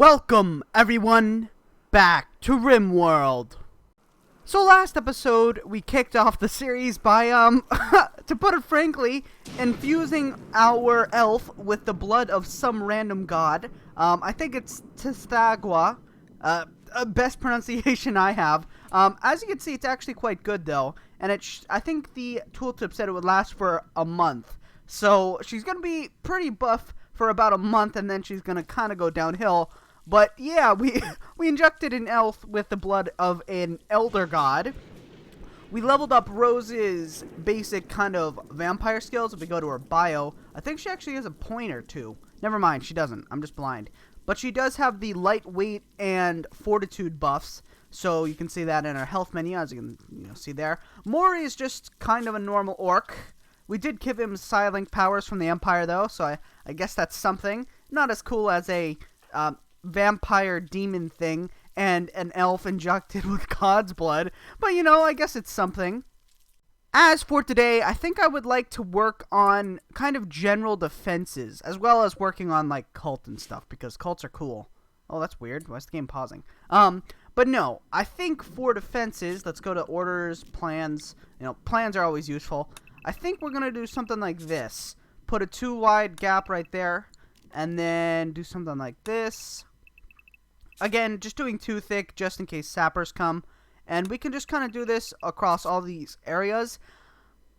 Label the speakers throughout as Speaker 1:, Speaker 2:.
Speaker 1: Welcome, everyone, back to Rimworld. So last episode, we kicked off the series by, to put it frankly, infusing our elf with the blood of some random god. I think it's Testagua, best pronunciation I have. As you can see, it's actually quite good, though, and I think the tooltip said it would last for a month. So she's going to be pretty buff for about a month, and then she's going to kind of go downhill. But yeah, we injected an elf with the blood of an elder god. We leveled up Rose's basic kind of vampire skills if we go to her bio. I think she actually has a pointer too. Never mind, she doesn't. I'm just blind. But she does have the lightweight and fortitude buffs. So you can see that in her health menu, as you can see there. Mori is just kind of a normal orc. We did give him Psi-Link powers from the Empire though, so I guess that's something. Not as cool as a vampire demon thing and an elf injected with god's blood, but I guess it's something. As for today, I think I would like to work on kind of general defenses as well as working on like cult and stuff, because cults are cool. Oh, that's weird. Why is the game pausing? But no, I think for defenses, let's go to orders, plans. Plans are always useful. I think we're gonna do something like this. Put a 2 wide gap right there, and then do something like this. Again, just doing 2 thick just in case sappers come. And we can just kind of do this across all these areas.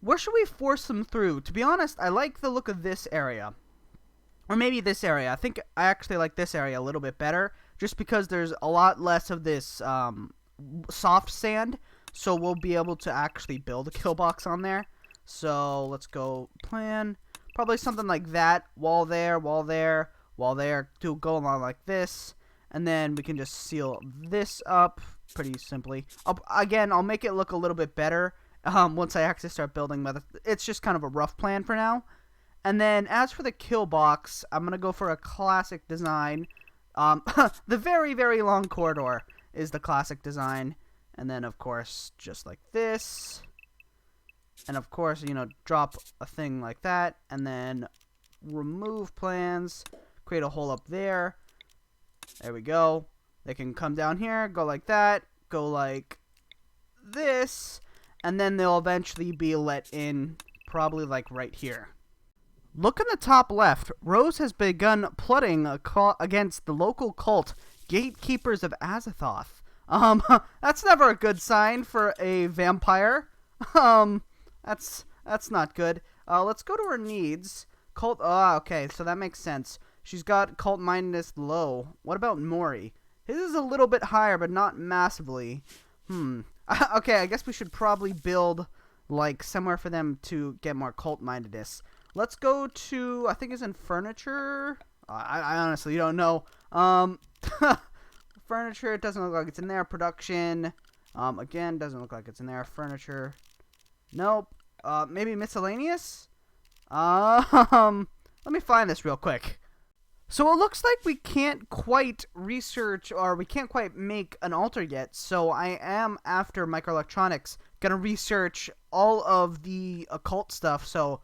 Speaker 1: Where should we force them through? To be honest, I like the look of this area. Or maybe this area. I think I actually like this area a little bit better, just because there's a lot less of this soft sand. So we'll be able to actually build a kill box on there. So let's go plan. Probably something like that. Wall there, wall there, wall there. Go along like this. And then we can just seal this up pretty simply. I'll make it look a little bit better once I actually start building. It's just kind of a rough plan for now. And then as for the kill box, I'm going to go for a classic design. The very, very long corridor is the classic design. And then, of course, just like this. And, of course, drop a thing like that. And then remove plans. Create a hole up there. There we go. They can come down here, go like that, go like this, and then they'll eventually be let in, probably like right here. Look in the top left. Rose has begun plotting against the local cult, Gatekeepers of Azathoth. That's never a good sign for a vampire. That's not good. Let's go to her needs. Cult. Okay, so that makes sense. She's got cult mindedness low. What about Mori? His is a little bit higher, but not massively. Okay, I guess we should probably build like somewhere for them to get more cult mindedness. Let's go to, I think it's in furniture. I honestly don't know. Furniture, it doesn't look like it's in there. Production, again, doesn't look like it's in there. Furniture, nope. Maybe miscellaneous. Let me find this real quick. So it looks like we can't quite research, or we can't quite make an altar yet. So I am, after microelectronics, gonna research all of the occult stuff. So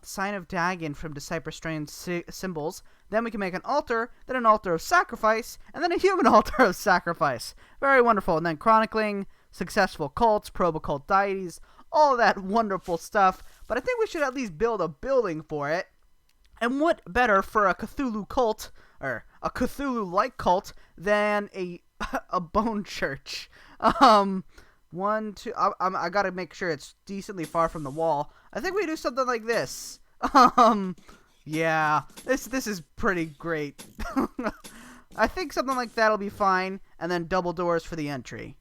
Speaker 1: sign of Dagon from Decipher Strange symbols. Then we can make an altar, then an altar of sacrifice, and then a human altar of sacrifice. Very wonderful. And then chronicling successful cults, probe occult deities, all of that wonderful stuff. But I think we should at least build a building for it. And what better for a Cthulhu cult, or a Cthulhu-like cult, than a bone church? One, two. I gotta make sure it's decently far from the wall. I think we do something like this. Yeah, this is pretty great. I think something like that'll be fine, and then double doors for the entry.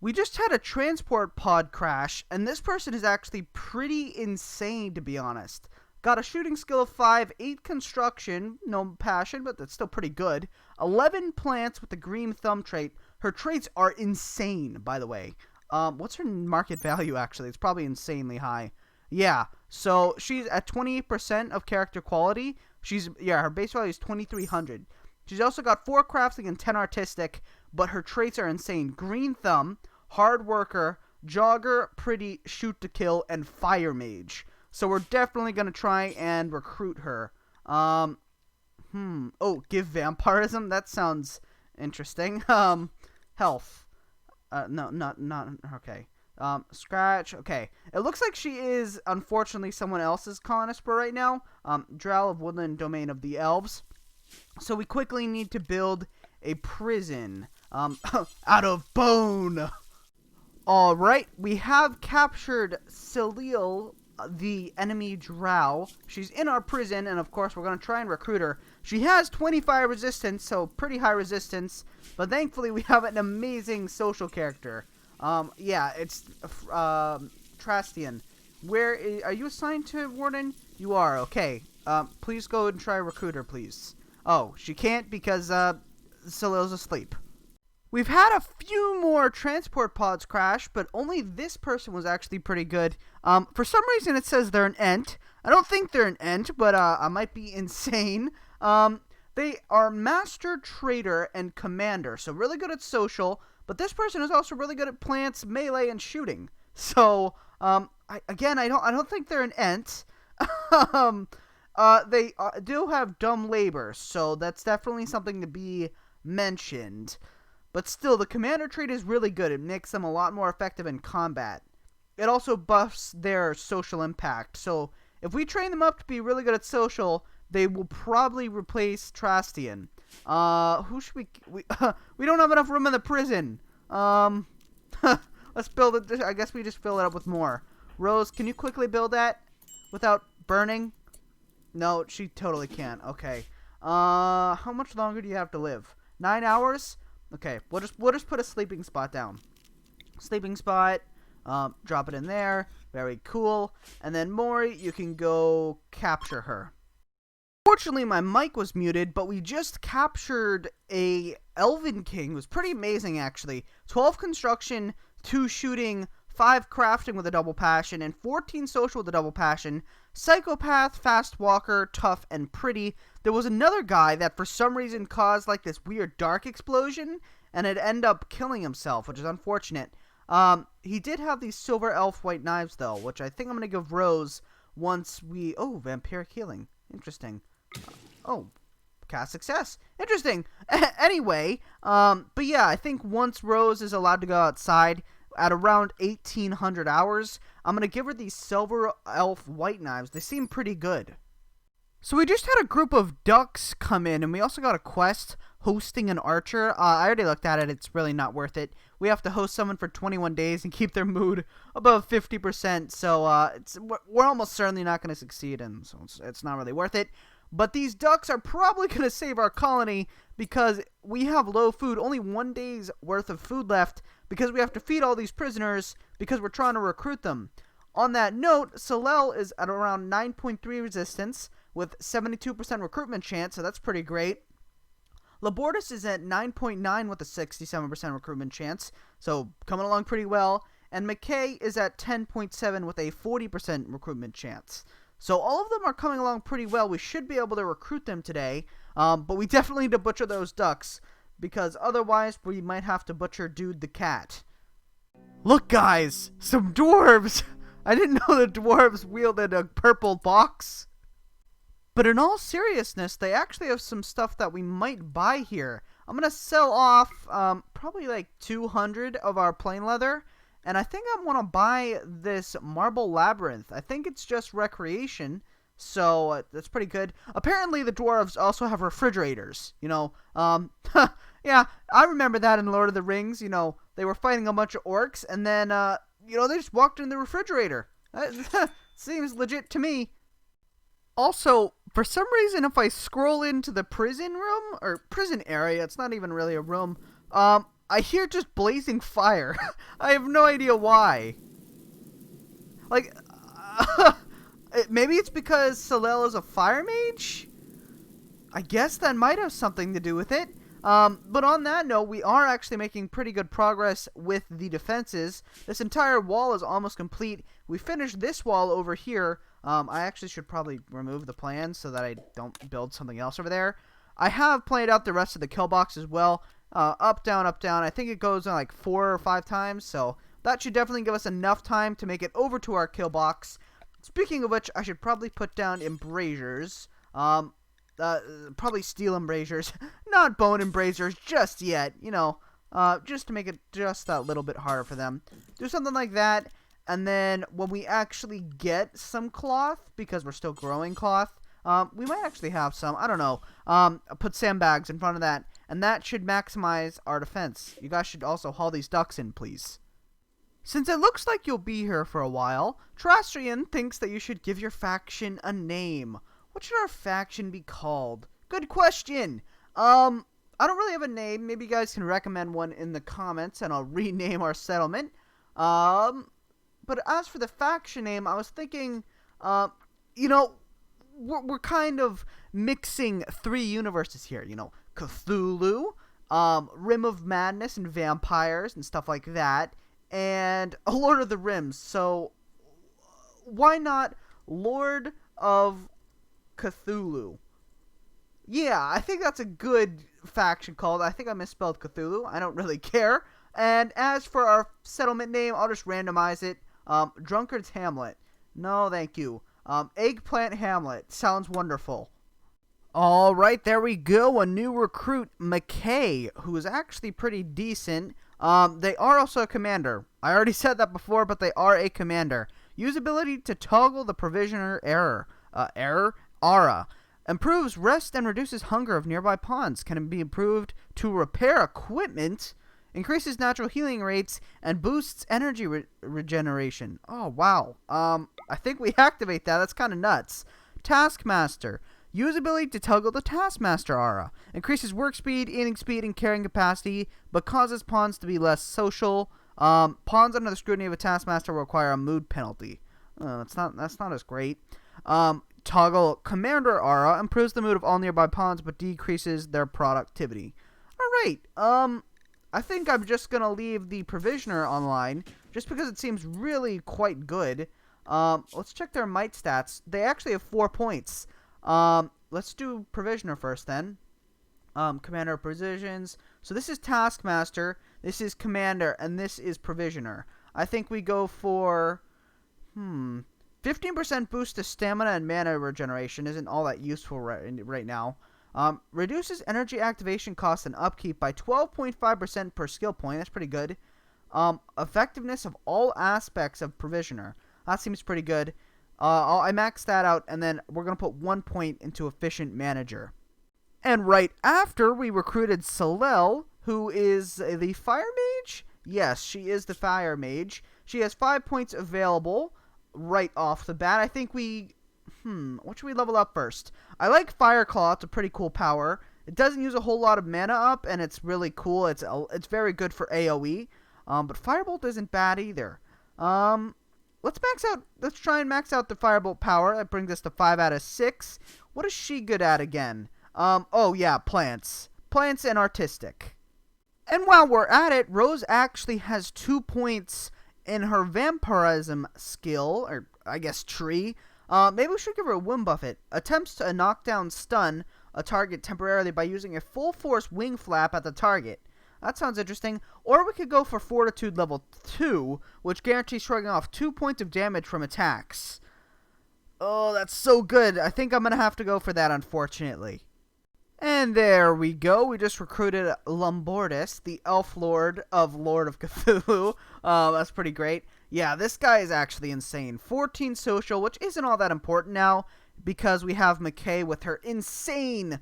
Speaker 1: We just had a transport pod crash, and this person is actually pretty insane, to be honest. Got a shooting skill of 5, 8 construction, no passion, but that's still pretty good. 11 plants with the green thumb trait. Her traits are insane, by the way. What's her market value, actually? It's probably insanely high. Yeah, so she's at 28% of character quality. Her base value is 2,300. She's also got 4 crafting and 10 artistic, but her traits are insane. Green thumb, hard worker, jogger, pretty, shoot to kill, and fire mage. So we're definitely going to try and recruit her. Oh, give vampirism? That sounds interesting. Health. No, not, okay. Scratch, okay. It looks like she is, unfortunately, someone else's colonist right now. Drow of Woodland Domain of the Elves. So we quickly need to build a prison, out of bone. Alright, we have captured Celil, the enemy drow. She's in our prison, and of course we're going to try and recruit her. She has 25 resistance, so pretty high resistance, but thankfully we have an amazing social character. Yeah, it's Trastian. Are you assigned to Warden? You are, okay. Please go and try recruit her, please. Oh, she can't because Celil's asleep. We've had a few more transport pods crash, but only this person was actually pretty good. For some reason it says they're an Ent. I don't think they're an Ent, but I might be insane. They are Master Trader and Commander, so really good at social, but this person is also really good at plants, melee, and shooting. So, I don't think they're an Ent. They do have dumb labor, so that's definitely something to be mentioned. But still, the commander trait is really good. It makes them a lot more effective in combat. It also buffs their social impact. So if we train them up to be really good at social, they will probably replace Trastian. Who should we we don't have enough room in the prison. Let's build it. I guess we just fill it up with more. Rose, can you quickly build that without burning? No, she totally can't. Okay. How much longer do you have to live? 9 hours? Okay, we'll just put a sleeping spot down. Sleeping spot, drop it in there. Very cool. And then Mori, you can go capture her. Fortunately, my mic was muted, but we just captured a Elven King. It was pretty amazing, actually. 12 construction, 2 shooting, 5 crafting with a double passion, and 14 social with a double passion. Psychopath, fast walker, tough, and pretty. There was another guy that for some reason caused like this weird dark explosion, and it ended up killing himself, which is unfortunate. He did have these silver elf white knives though, which I think I'm gonna give Rose once we. Oh, vampiric healing, interesting. Oh, cast success, interesting. Anyway, but yeah, I think once Rose is allowed to go outside at around 1800 hours, I'm going to give her these silver elf white knives. They seem pretty good. So we just had a group of ducks come in, and we also got a quest hosting an archer. I already looked at it. It's really not worth it. We have to host someone for 21 days and keep their mood above 50%. So we're almost certainly not going to succeed, and so it's not really worth it. But these ducks are probably going to save our colony because we have low food, only 1 day's worth of food left because we have to feed all these prisoners because we're trying to recruit them. On that note, Celil is at around 9.3 resistance with 72% recruitment chance, so that's pretty great. Labortus is at 9.9 with a 67% recruitment chance, so coming along pretty well. And McKay is at 10.7 with a 40% recruitment chance. So all of them are coming along pretty well. We should be able to recruit them today, but we definitely need to butcher those ducks, because otherwise we might have to butcher Dude the cat. Look guys, some dwarves! I didn't know the dwarves wielded a purple box. But in all seriousness, they actually have some stuff that we might buy here. I'm going to sell off probably like 200 of our plain leather. And I think I want to buy this marble labyrinth. I think it's just recreation, so that's pretty good. Apparently, the dwarves also have refrigerators, you know. Yeah, I remember that in Lord of the Rings, you know. They were fighting a bunch of orcs, and then, you know, they just walked in the refrigerator. Seems legit to me. Also, for some reason, if I scroll into the prison room, or prison area, it's not even really a room, I hear just blazing fire. I have no idea why. Like, maybe it's because Celil is a fire mage? I guess that might have something to do with it. But on that note, we are actually making pretty good progress with the defenses. This entire wall is almost complete. We finished this wall over here. I actually should probably remove the plan so that I don't build something else over there. I have planned out the rest of the kill box as well. Up, down, up, down. I think it goes on like 4 or 5 times, so that should definitely give us enough time to make it over to our kill box. Speaking of which, I should probably put down embrasures. probably steel embrasures, not bone embrasures just yet, you know, just to make it just a little bit harder for them. Do something like that, and then when we actually get some cloth, because we're still growing cloth, we might actually have some, I don't know, put sandbags in front of that, and that should maximize our defense. You guys should also haul these ducks in, please. Since it looks like you'll be here for a while, Terrestrian thinks that you should give your faction a name. What should our faction be called? Good question. I don't really have a name. Maybe you guys can recommend one in the comments, and I'll rename our settlement. But as for the faction name, I was thinking, you know, we're kind of mixing 3 universes here. You know, Cthulhu, Rim of Madness, and vampires and stuff like that. And a Lord of the Rims, so why not Lord of Cthulhu? Yeah, I think that's a good faction called. I think I misspelled Cthulhu. I don't really care. And as for our settlement name, I'll just randomize it. Drunkard's Hamlet. No, thank you. Eggplant Hamlet. Sounds wonderful. Alright, there we go. A new recruit, McKay, who is actually pretty decent. They are also a commander. I already said that before, but they are a commander. Use ability to toggle the provisioner aura. Improves rest and reduces hunger of nearby pawns. Can be improved to repair equipment. Increases natural healing rates and boosts energy regeneration. Oh, wow. I think we activate that. That's kind of nuts. Taskmaster. Use ability to toggle the Taskmaster aura. Increases work speed, eating speed, and carrying capacity, but causes pawns to be less social. Pawns under the scrutiny of a Taskmaster will require a mood penalty. That's not as great. Toggle Commander aura. Improves the mood of all nearby pawns, but decreases their productivity. Alright, I think I'm just going to leave the Provisioner online, just because it seems really quite good. Let's check their might stats. They actually have 4 points. Let's do Provisioner first then. Commander of Precisions. So this is Taskmaster, this is Commander, and this is Provisioner. I think we go for, 15% boost to stamina and mana regeneration isn't all that useful right now. Reduces energy activation cost and upkeep by 12.5% per skill point. That's pretty good. Effectiveness of all aspects of Provisioner. That seems pretty good. I maxed that out, and then we're going to put 1 point into Efficient Manager. And right after, we recruited Salel, who is the Fire Mage? Yes, she is the Fire Mage. She has 5 points available right off the bat. I think we... what should we level up first? I like Fire Claw. It's a pretty cool power. It doesn't use a whole lot of mana up, and it's really cool. It's very good for AoE. But Firebolt isn't bad either. Let's try and max out the Firebolt power. That brings us to 5 out of 6. What is she good at again? Oh yeah, plants. Plants and artistic. And while we're at it, Rose actually has 2 points in her vampirism skill, or I guess tree. Maybe we should give her a Wind Buffet. Attempts to knock down stun a target temporarily by using a full force wing flap at the target. That sounds interesting. Or we could go for Fortitude level 2, which guarantees shrugging off 2 points of damage from attacks. Oh, that's so good. I think I'm going to have to go for that, unfortunately. And there we go. We just recruited Lombordus, the Elf Lord of Cthulhu. That's pretty great. Yeah, this guy is actually insane. 14 social, which isn't all that important now, because we have McKay with her insane...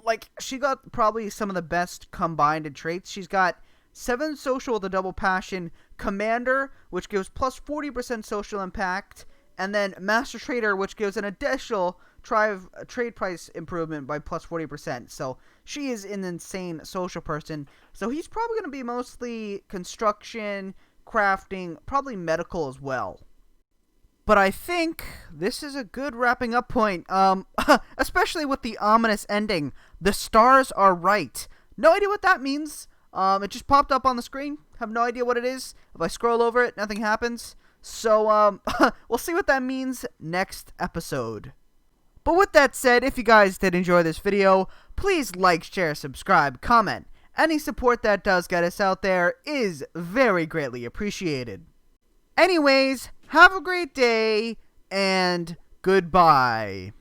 Speaker 1: Like, she got probably some of the best combined traits. She's got 7 social with a double passion, Commander, which gives plus 40% social impact, and then Master Trader, which gives an additional trade price improvement by plus 40%. So she is an insane social person. So he's probably going to be mostly construction, crafting, probably medical as well. But I think this is a good wrapping up point, especially with the ominous ending. The stars are right. No idea what that means. It just popped up on the screen. Have no idea what it is. If I scroll over it, nothing happens. So, we'll see what that means next episode. But with that said, if you guys did enjoy this video, please like, share, subscribe, comment. Any support that does get us out there is very greatly appreciated. Anyways, have a great day, and goodbye.